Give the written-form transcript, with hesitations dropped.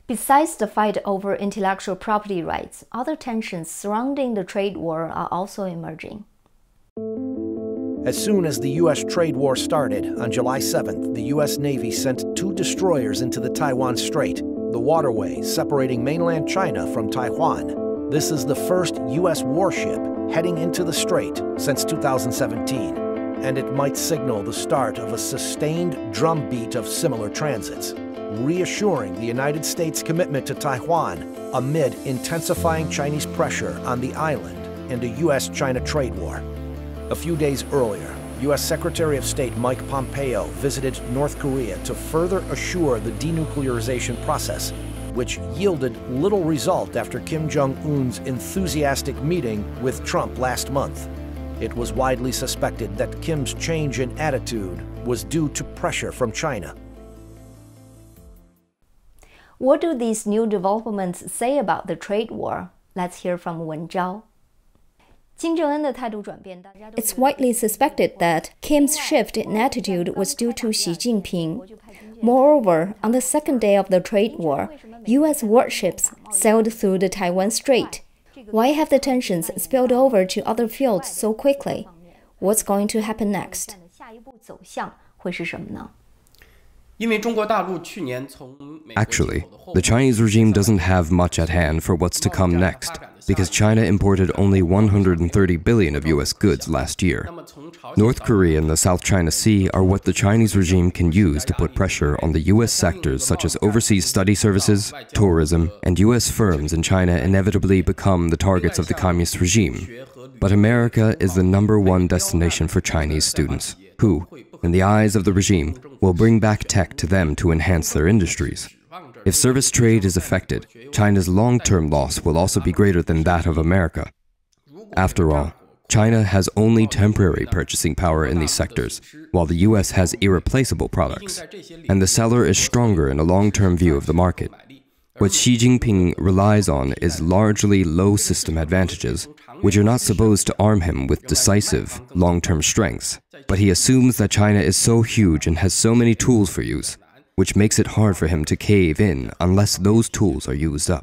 Besides the fight over intellectual property rights, other tensions surrounding the trade war are also emerging. As soon as the U.S. trade war started, on July 7th, the U.S. Navy sent 2 destroyers into the Taiwan Strait, the waterway separating mainland China from Taiwan. This is the first U.S. warship heading into the strait since 2017, and it might signal the start of a sustained drumbeat of similar transits, reassuring the United States' commitment to Taiwan amid intensifying Chinese pressure on the island and a U.S. China trade war. A few days earlier, U.S. Secretary of State Mike Pompeo visited North Korea to further assure the denuclearization process, which yielded little result after Kim Jong Un's enthusiastic meeting with Trump last month. It was widely suspected that Kim's change in attitude was due to pressure from China. What do these new developments say about the trade war? Let's hear from Wen Zhao. It's widely suspected that Kim's shift in attitude was due to Xi Jinping. Moreover, on the second day of the trade war, U.S. warships sailed through the Taiwan Strait. Why have the tensions spilled over to other fields so quickly? What's going to happen next? Actually, the Chinese regime doesn't have much at hand for what's to come next, because China imported only 130 billion of U.S. goods last year. North Korea and the South China Sea are what the Chinese regime can use to put pressure on the U.S. sectors such as overseas study services, tourism, and U.S. firms in China inevitably become the targets of the communist regime. But America is the #1 destination for Chinese students, who, in the eyes of the regime, will bring back tech to them to enhance their industries. If service trade is affected, China's long-term loss will also be greater than that of America. After all, China has only temporary purchasing power in these sectors, while the U.S. has irreplaceable products, and the seller is stronger in a long-term view of the market. What Xi Jinping relies on is largely low system advantages, which are not supposed to arm him with decisive, long-term strengths. But he assumes that China is so huge and has so many tools for use, which makes it hard for him to cave in unless those tools are used up.